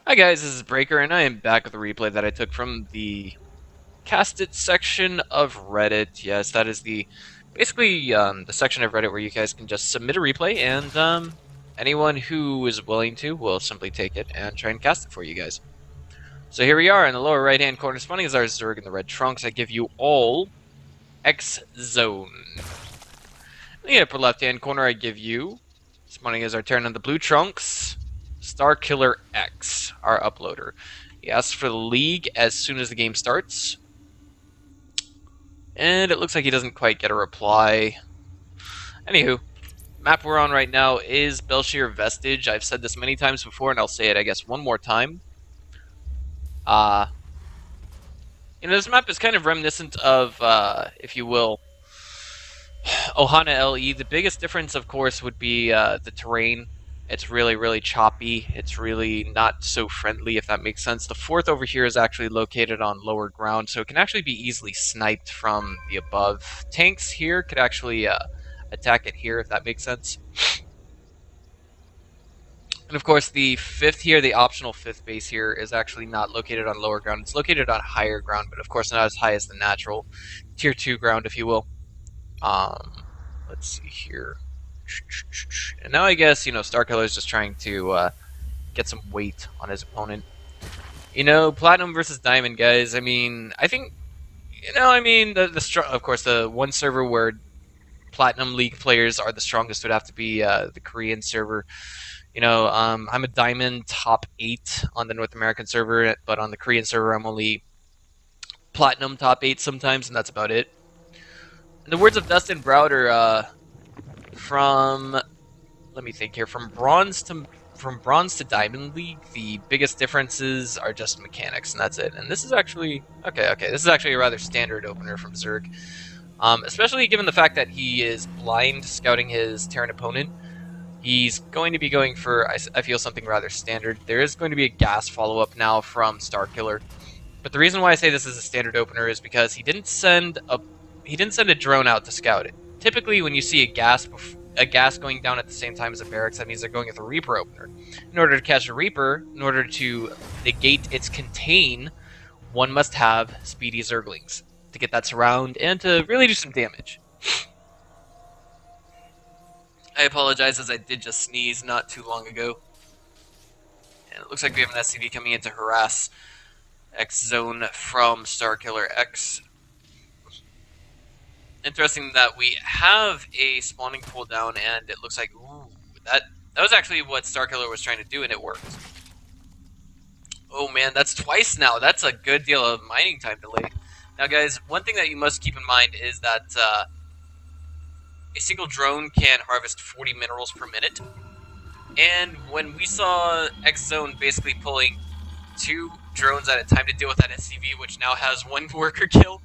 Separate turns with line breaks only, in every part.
Hi guys, this is Breaker, and I am back with a replay that I took from the Casted section of Reddit. Yes, that is basically the section of Reddit where you guys can just submit a replay, and anyone who is willing to will simply take it and try and cast it for you guys. So here we are in the lower right-hand corner. Spawning is our Zerg in the red trunks. I give you all XZONE. In the upper left-hand corner, I give you spawning is our Terran in the blue trunks. StarKillerX, our uploader. He asks for the league as soon as the game starts. And it looks like he doesn't quite get a reply. Anywho, map we're on right now is Bel'Shir Vestige. I've said this many times before, and I'll say it, I guess, one more time. This map is kind of reminiscent of, if you will, Ohana LE. The biggest difference, of course, would be the terrain. It's really, really choppy. It's really not so friendly, if that makes sense. The fourth over here is actually located on lower ground, so it can actually be easily sniped from the above. Tanks here could actually attack it here, if that makes sense. And of course, the fifth here, the optional fifth base here, is actually not located on lower ground. It's located on higher ground, but of course not as high as the natural tier 2 ground, if you will. Let's see here. And now I guess, StarKiller is just trying to get some weight on his opponent. Platinum versus Diamond, guys. I mean, I think, of course, the one server where Platinum League players are the strongest would have to be the Korean server. I'm a Diamond top 8 on the North American server, but on the Korean server, I'm only Platinum top 8 sometimes, and that's about it. In the words of Dustin Browder, from bronze to Diamond League, the biggest differences are just mechanics, and that's it. And this is actually this is actually a rather standard opener from Zerg, especially given the fact that he is blind scouting his Terran opponent. He's going to be going for, I feel, something rather standard. There is going to be a gas follow-up now from Starkiller, but the reason why I say this is a standard opener is because he didn't send a drone out to scout it. Typically, when you see a gas going down at the same time as a barracks, that means they're going with a Reaper opener. In order to catch a Reaper, in order to negate its contain, one must have speedy Zerglings to get that surround and to really do some damage. I apologize, as I did just sneeze not too long ago. And it looks like we have an SCV coming in to harass XZONE from StarKillerX. Interesting that we have a spawning pool down, and it looks like, ooh, that was actually what StarKiller was trying to do, and it worked. Oh man, that's twice now. That's a good deal of mining time delay. Now guys, one thing that you must keep in mind is that a single drone can harvest 40 minerals per minute. And when we saw XZONE basically pulling 2 drones at a time to deal with that SCV, which now has 1 worker kill,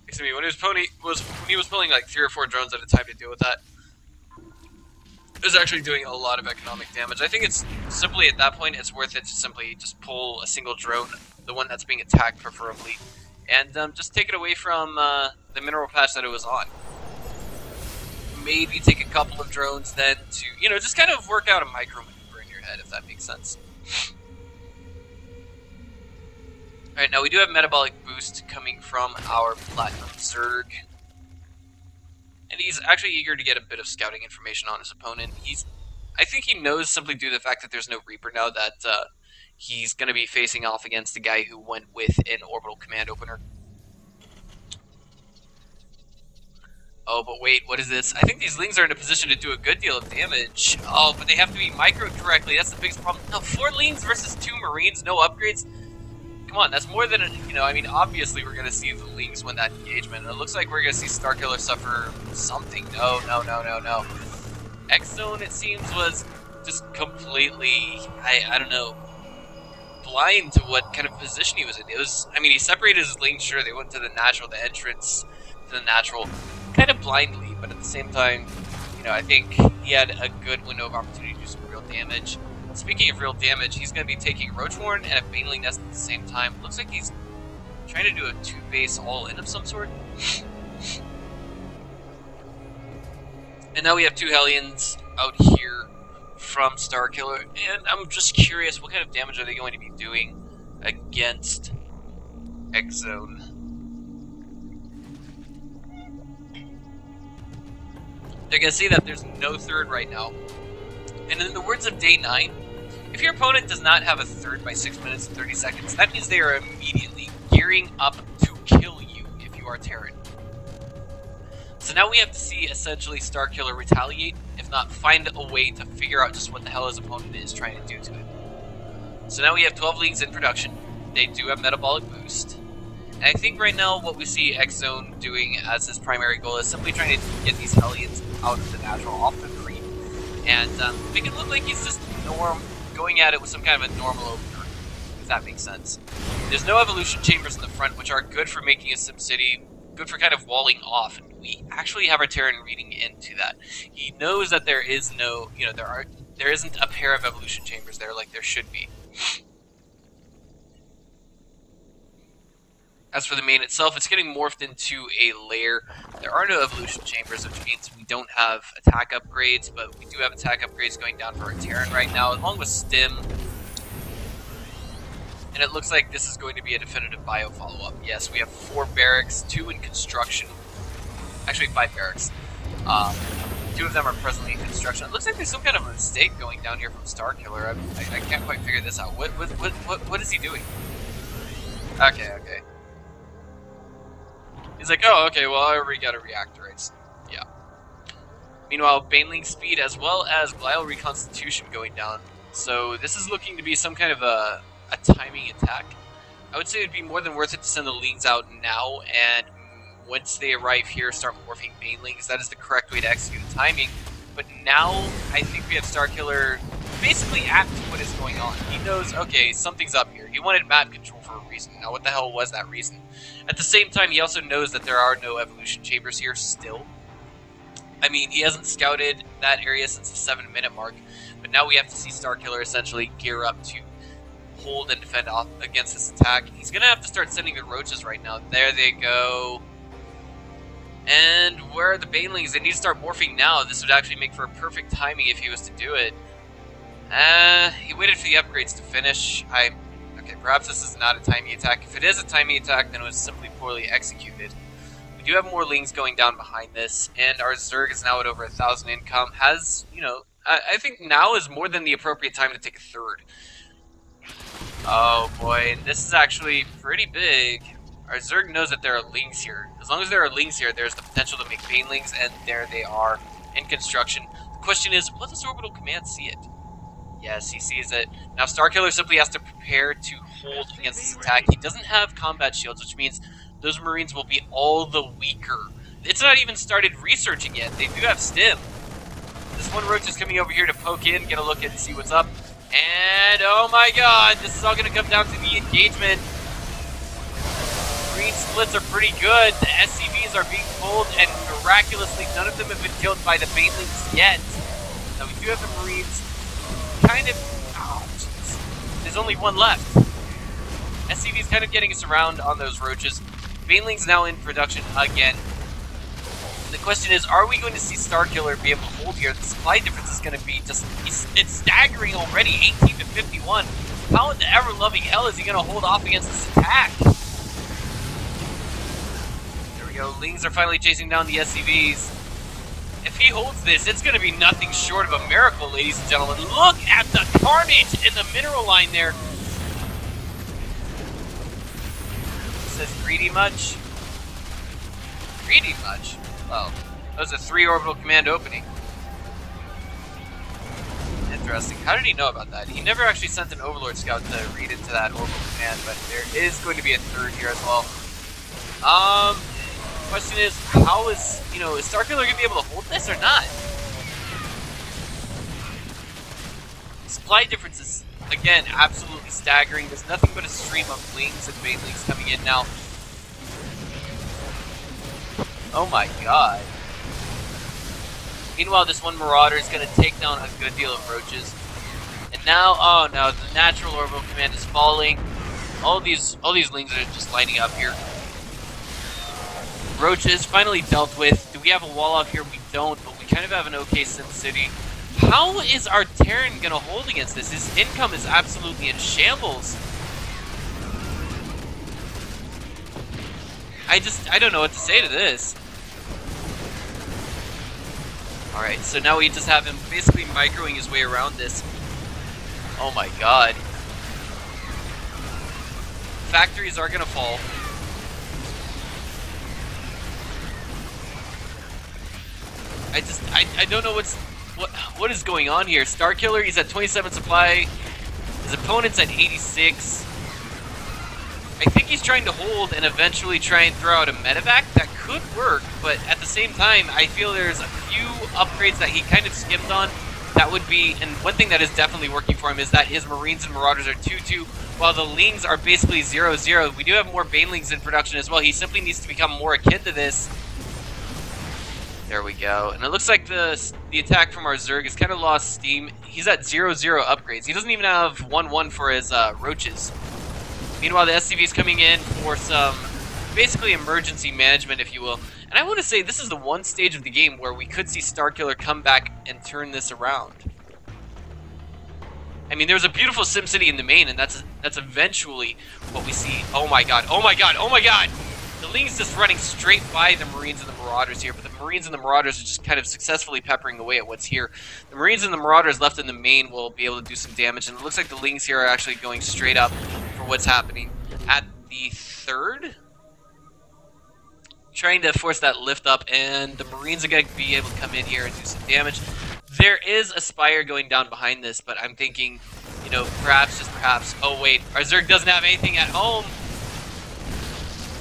excuse me, when he was pulling like 3 or 4 drones at a time to deal with that, it was actually doing a lot of economic damage. I think it's simply, at that point, it's worth it to simply just pull a single drone, the one that's being attacked preferably, and just take it away from the mineral patch that it was on. Maybe take a couple of drones then to, just kind of work out a micro maneuver in your head, if that makes sense. Alright, now we do have metabolic boost coming from our Platinum Zerg. And he's actually eager to get a bit of scouting information on his opponent. I think he knows, simply due to the fact that there's no Reaper now, that he's going to be facing off against a guy who went with an orbital command opener. Oh, but wait, what is this? I think these Lings are in a position to do a good deal of damage. Oh, but they have to be microed correctly. That's the biggest problem. No, 4 Lings versus 2 Marines, no upgrades. Come on, that's more than, obviously we're going to see the Lings win that engagement. It looks like we're going to see StarKiller suffer something. No. XZONE, it seems, was just completely, I don't know, blind to what kind of position he was in. It was, he separated his Lings, sure, they went to the natural, the entrance to the natural, kind of blindly, but at the same time, I think he had a good window of opportunity to do some real damage. Speaking of real damage, he's going to be taking Roachhorn and a Baneling Nest at the same time. Looks like he's trying to do a 2-base all-in of some sort. And now we have 2 Hellions out here from Starkiller, and I'm just curious, what kind of damage are they going to be doing against XZONE? They're going to see that there's no third right now. And in the words of Day 9, if your opponent does not have a third by 6 minutes and 30 seconds, that means they are immediately gearing up to kill you if you are Terran. So now we have to see, essentially, Starkiller retaliate, if not find a way to figure out just what the hell his opponent is trying to do to it. So now we have 12 leagues in production. They do have metabolic boost. And I think right now what we see XZONE doing as his primary goal is simply trying to get these Hellions out of the natural, off the creep, and make it look like he's just going at it with some kind of a normal opener, if that makes sense. There's no evolution chambers in the front, which are good for making a SimCity, good for kind of walling off, and we actually have our Terran reading into that. He knows that there is no, there isn't a pair of evolution chambers there like there should be. As for the main itself, it's getting morphed into a lair. There are no evolution chambers, which means we don't have attack upgrades, but we do have attack upgrades going down for our Terran right now, along with Stim. And it looks like this is going to be a definitive bio follow-up. Yes, we have 4 barracks, 2 in construction. Actually, 5 barracks. 2 of them are presently in construction. It looks like there's some kind of a mistake going down here from Starkiller. I can't quite figure this out. What is he doing? Okay. He's like, oh, okay, well, I already got a reactor. Yeah. Meanwhile, Baneling speed as well as Glial reconstitution going down. So this is looking to be some kind of a timing attack. I would say it'd be more than worth it to send the Lings out now, and once they arrive here, start morphing Banelings. That is the correct way to execute the timing. But now, I think we have Starkiller basically apt to what is going on. He knows, okay, something's up here. He wanted map control for a reason. Now, what the hell was that reason? At the same time, he also knows that there are no evolution chambers here still. I mean, he hasn't scouted that area since the 7-minute mark, but now we have to see Starkiller essentially gear up to hold and defend off against this attack. He's going to have to start sending the roaches right now. There they go. And where are the Banelings? They need to start morphing now. This would actually make for a perfect timing if he was to do it. He waited for the upgrades to finish. Okay, perhaps this is not a timing attack. If it is a timing attack, then it was simply poorly executed. We do have more Lings going down behind this, and our Zerg is now at over 1,000 income. Has, I think now is more than the appropriate time to take a third. Oh boy, this is actually pretty big. Our Zerg knows that there are Lings here. As long as there are Lings here, there's the potential to make Banelings, and there they are in construction. The question is, will this orbital command see it? Yes, he sees it. Now Starkiller simply has to prepare to hold against this attack. He doesn't have combat shields, which means those Marines will be all the weaker. It's not even started researching yet. They do have Stim. This one roach is coming over here to poke in, get a look and see what's up. And oh my god, this is all going to come down to the engagement. Green splits are pretty good. The SCVs are being pulled, and miraculously, none of them have been killed by the Banelings yet. Now, we do have the Marines kind of... Oh, jeez. There's only one left. SCV's kind of getting us around on those roaches. Banelings now in production again. And the question is, are we going to see Starkiller be able to hold here? The supply difference is going to be just... It's staggering already, 18 to 51. How in the ever-loving hell is he going to hold off against this attack? Lings are finally chasing down the SCVs. If he holds this, it's going to be nothing short of a miracle, ladies and gentlemen. Look at the carnage in the mineral line there. Says greedy much? Greedy much? Well, that was a 3 orbital command opening. Interesting. How did he know about that? He never actually sent an Overlord scout to read into that orbital command, but there is going to be a third here as well. Question is, how is Starkiller going to be able to hold this or not? Supply differences, again, absolutely staggering. There's nothing but a stream of Lings and Banelings coming in now. Oh my god. Meanwhile, this one Marauder is going to take down a good deal of roaches. And now, oh no, the natural orbital command is falling. All these Lings are just lining up here. Roaches finally dealt with. Do we have a wall off here? We don't, but we kind of have an okay SimCity. How is our Terran gonna hold against this? His income is absolutely in shambles. I don't know what to say to this. Alright, so now we just have him basically microing his way around this. Oh my god. Factories are gonna fall. I don't know what is going on here. Starkiller, he's at 27 supply. His opponent's at 86. I think he's trying to hold and eventually try and throw out a medevac. That could work, but at the same time, I feel there's a few upgrades that he kind of skimmed on. That would be, and one thing that is definitely working for him is that his Marines and Marauders are 2-2, while the Lings are basically 0-0. We do have more Banelings in production as well. He simply needs to become more akin to this. There we go. And it looks like the attack from our Zerg has kind of lost steam. He's at 0-0 upgrades. He doesn't even have 1-1 for his Roaches. Meanwhile, the SCV is coming in for some basically emergency management, if you will. And I want to say this is the one stage of the game where we could see Starkiller come back and turn this around. I mean, there's a beautiful SimCity in the main, and that's eventually what we see. Oh my god, oh my god, oh my god! The Ling's just running straight by the Marines and the Marauders here, but the Marines and the Marauders are just kind of successfully peppering away at what's here. The Marines and the Marauders left in the main will be able to do some damage, and it looks like the Lings here are actually going straight up for what's happening at the third. Trying to force that lift up, and the Marines are going to be able to come in here and do some damage. There is a Spire going down behind this, but I'm thinking, you know, perhaps, just perhaps, oh wait, our Zerg doesn't have anything at home.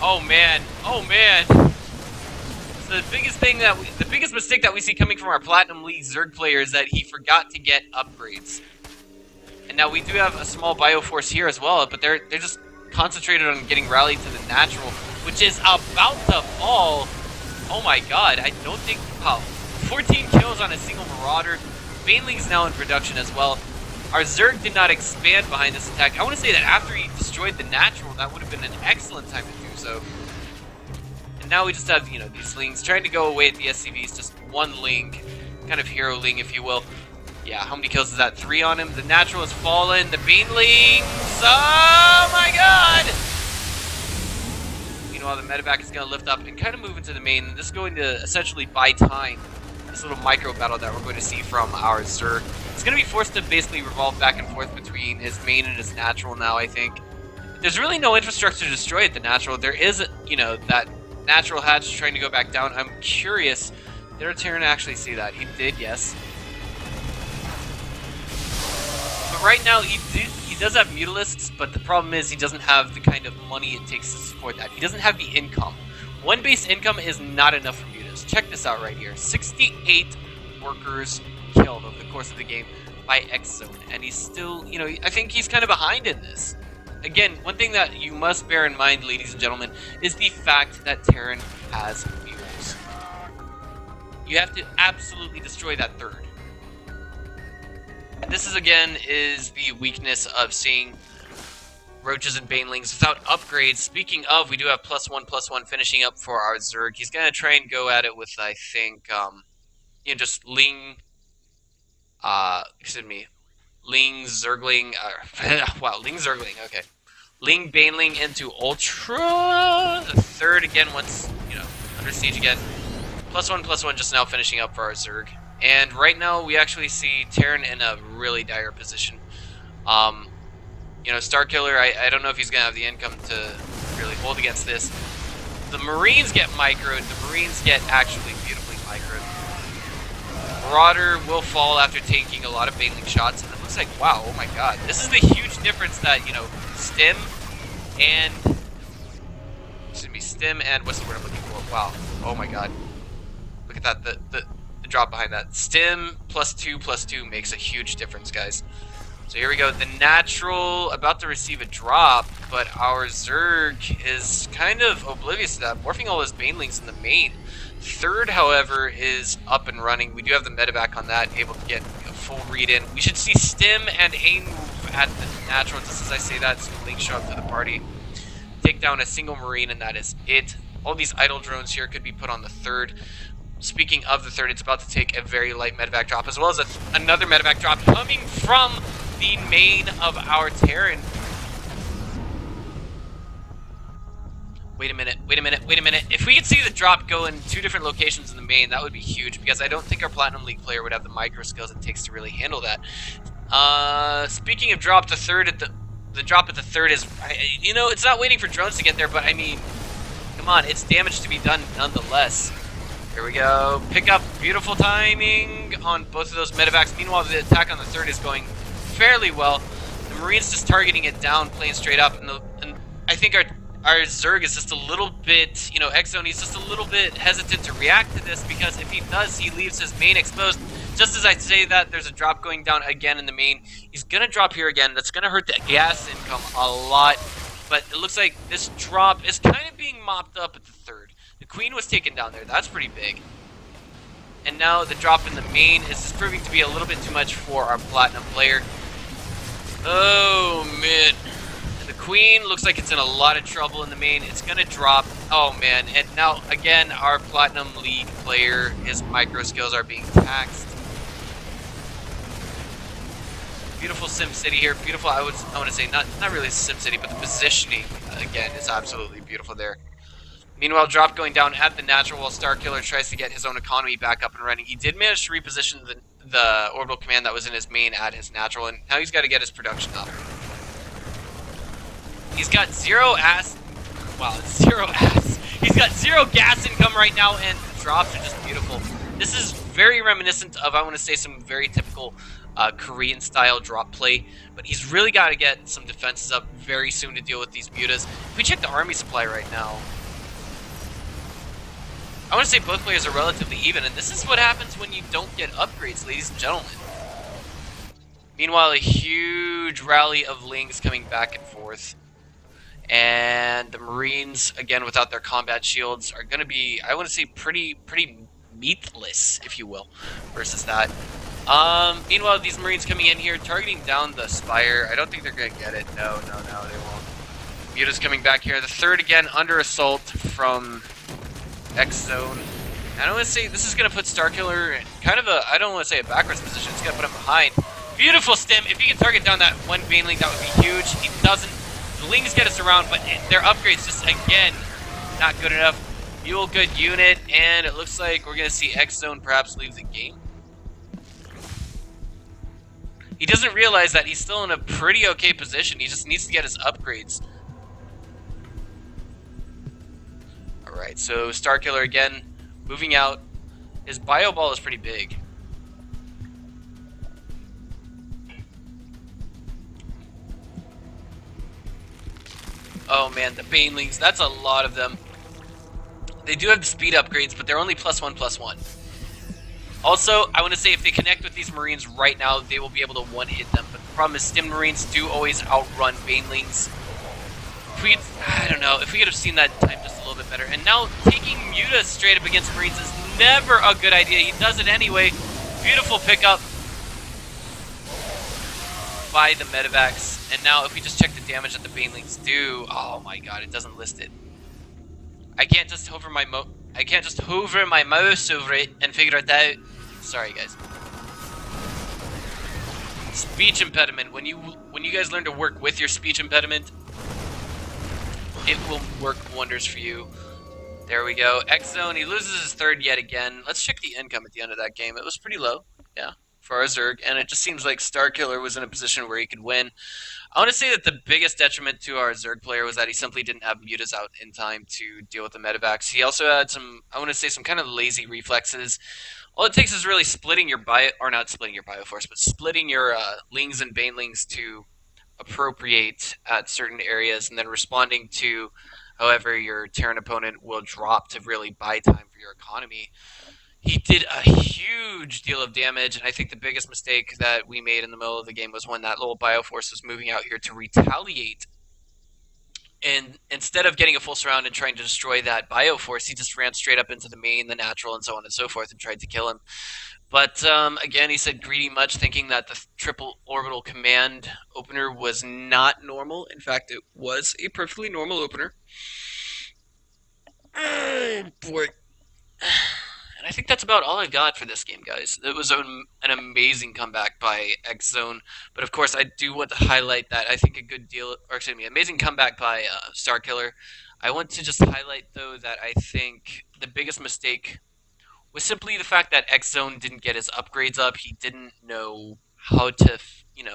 Oh man, oh man. So the biggest mistake that we see coming from our Platinum League Zerg player is that he forgot to get upgrades. And now we do have a small Bioforce here as well, but they're just concentrated on getting rallied to the natural, which is about to fall. Oh my god, I don't think, wow. 14 kills on a single Marauder. Baneling's now in production as well. Our Zerg did not expand behind this attack. I want to say that after he destroyed the natural, that would have been an excellent time to do so. And now we just have, you know, these Lings trying to go away at the SCVs. Just one Ling, kind of hero Ling, if you will. Yeah, how many kills is that? 3 on him. The natural has fallen. The Banelings, oh my god! Meanwhile, the medevac is going to lift up and kind of move into the main. And this is going to essentially buy time. This little micro battle that we're going to see from our Zerg. It's going to be forced to basically revolve back and forth between his main and his natural now, I think. There's really no infrastructure to destroy at the natural. There is, you know, that natural hatch trying to go back down. I'm curious, did our Terran actually see that? He did, yes. But right now, he does have Mutalisks, but the problem is he doesn't have the kind of money it takes to support that. He doesn't have the income. One base income is not enough for Mutas. Check this out right here. 68 workers killed over the course of the game by XZONE. And he's still, you know, I think he's kind of behind in this. Again, one thing that you must bear in mind, ladies and gentlemen, is the fact that Terran has mules. You have to absolutely destroy that third. And this is, again, is the weakness of seeing Roaches and Banelings without upgrades. Speaking of, we do have +1/+1 finishing up for our Zerg. He's going to try and go at it with, I think, you know, just Ling, Ling Zergling, wow, Ling Zergling, okay. Ling Baneling into Ultra. The third, again, once, you know, under siege again. +1/+1 just now finishing up for our Zerg. And right now, we actually see Terran in a really dire position. You know, Starkiller, I don't know if he's going to have the income to really hold against this. The Marines get microed. The Marines get actually beautifully microed. Marauder will fall after taking a lot of Baneling shots. And it looks like, wow, oh my god. This is the huge difference that, you know, Stim and... Stim and... What's the word I'm looking for? Wow. Oh my god. Look at that. The drop behind that. Stim +2/+2 makes a huge difference, guys. So here we go, the natural about to receive a drop, but our Zerg is kind of oblivious to that, morphing all his Banelings in the main. Third, however, is up and running. We do have the medevac on that, able to get a full read in. We should see Stim and Ain move at the natural, just as I say that, so Link show up to the party. Take down a single Marine, and that is it. All these idle drones here could be put on the third. speaking of the third, it's about to take a very light medevac drop, as well as another medevac drop coming from the main of our Terran. Wait a minute. If we could see the drop go in 2 different locations in the main, that would be huge, because I don't think our Platinum League player would have the micro skills it takes to really handle that. Speaking of drop, the drop at the third is, you know, it's not waiting for drones to get there, but I mean, come on, it's damage to be done nonetheless. Here we go. Pick up, beautiful timing on both of those medevacs. Meanwhile, the attack on the third is going fairly well. The Marines just targeting it down, playing straight up, and I think our Zerg is just a little bit, you know, XZONE, he's just a little bit hesitant to react to this, because if he does, he leaves his main exposed. Just as I say that, there's a drop going down again in the main. He's going to drop here again. That's going to hurt the gas income a lot, but it looks like this drop is kind of being mopped up at the third. The Queen was taken down there. That's pretty big. And now the drop in the main is just proving to be a little bit too much for our Platinum player. Oh, man. The Queen looks like it's in a lot of trouble in the main. It's going to drop. Oh, man. And now, again, our Platinum League player, his micro skills are being taxed. Beautiful Sim City here. Beautiful, I want to say, not really Sim City, but the positioning, again, is absolutely beautiful there. Meanwhile, drop going down at the natural while Starkiller tries to get his own economy back up and running. He did manage to reposition the orbital command that was in his main at his natural, and now he's got to get his production up. He's got zero ass. Wow, it's zero ass. He's got zero gas income right now, and the drops are just beautiful. This is very reminiscent of, I want to say, some very typical Korean-style drop play, but he's really got to get some defenses up very soon to deal with these mutas. If we check the army supply right now, I want to say both players are relatively even, and this is what happens when you don't get upgrades, ladies and gentlemen. Meanwhile, a huge rally of Lings coming back and forth. And the Marines, again, without their combat shields, are going to be, I want to say, pretty meatless, if you will, versus that. Meanwhile, these Marines coming in here, targeting down the Spire. I don't think they're going to get it. No, they won't. Muta's coming back here. The third, again, under assault from XZONE. I don't want to say, this is going to put Starkiller in kind of a, I don't want to say a backwards position. It's going to put him behind. Beautiful stim. If he can target down that one Baneling, that would be huge. He doesn't. The Lings get us around, but their upgrades just, again, not good enough. Fuel good unit, and it looks like we're going to see XZONE perhaps leave the game. He doesn't realize that he's still in a pretty okay position. He just needs to get his upgrades. Alright, so Starkiller again, moving out. His bio ball is pretty big. Oh man, the Banelings, that's a lot of them. They do have the speed upgrades, but they're only +1/+1. Also, I want to say if they connect with these Marines right now, they will be able to one-hit them. But the problem is Stim Marines do always outrun Banelings. If we, I don't know, if we could have seen that time just a little bit better. And now taking Muta straight up against Marines is never a good idea. He does it anyway. Beautiful pickup by the medevacs. And now if we just check the damage that the Banelings do, oh my god, it doesn't list it. I can't just hover my mouse over it and figure it out. Sorry, guys. Speech impediment. When you guys learn to work with your speech impediment, it will work wonders for you. There we go. XZONE, he loses his third yet again. Let's check the income at the end of that game. It was pretty low, yeah, for our Zerg, and it just seems like Starkiller was in a position where he could win. I want to say that the biggest detriment to our Zerg player was that he simply didn't have mutas out in time to deal with the medevacs. He also had some, I want to say, some kind of lazy reflexes. All it takes is really splitting your not splitting your bioforce, but splitting your Lings and Banelings to appropriate at certain areas, and then responding to however your Terran opponent will drop to really buy time for your economy. He did a huge deal of damage, and I think the biggest mistake that we made in the middle of the game was when that little Bioforce was moving out here to retaliate. And instead of getting a full surround and trying to destroy that Bioforce, he just ran straight up into the main, the natural, and so on and so forth, and tried to kill him. But again, he said greedy much, thinking that the triple orbital command opener was not normal. In fact, it was a perfectly normal opener. Oh, boy. And I think that's about all I got for this game, guys. It was an amazing comeback by XZONE, but of course, I do want to highlight that I think a good deal, or excuse me, amazing comeback by Starkiller. I want to just highlight though that I think the biggest mistake was simply the fact that XZone didn't get his upgrades up. He didn't know how to,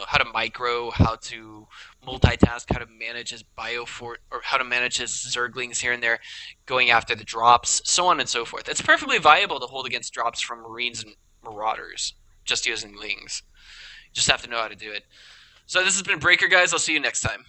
how to micro, how to multitask, how to manage his biofort, or how to manage his Zerglings here and there, going after the drops, so on and so forth. It's perfectly viable to hold against drops from Marines and Marauders, just using Lings. You just have to know how to do it. So this has been Breaker, guys. I'll see you next time.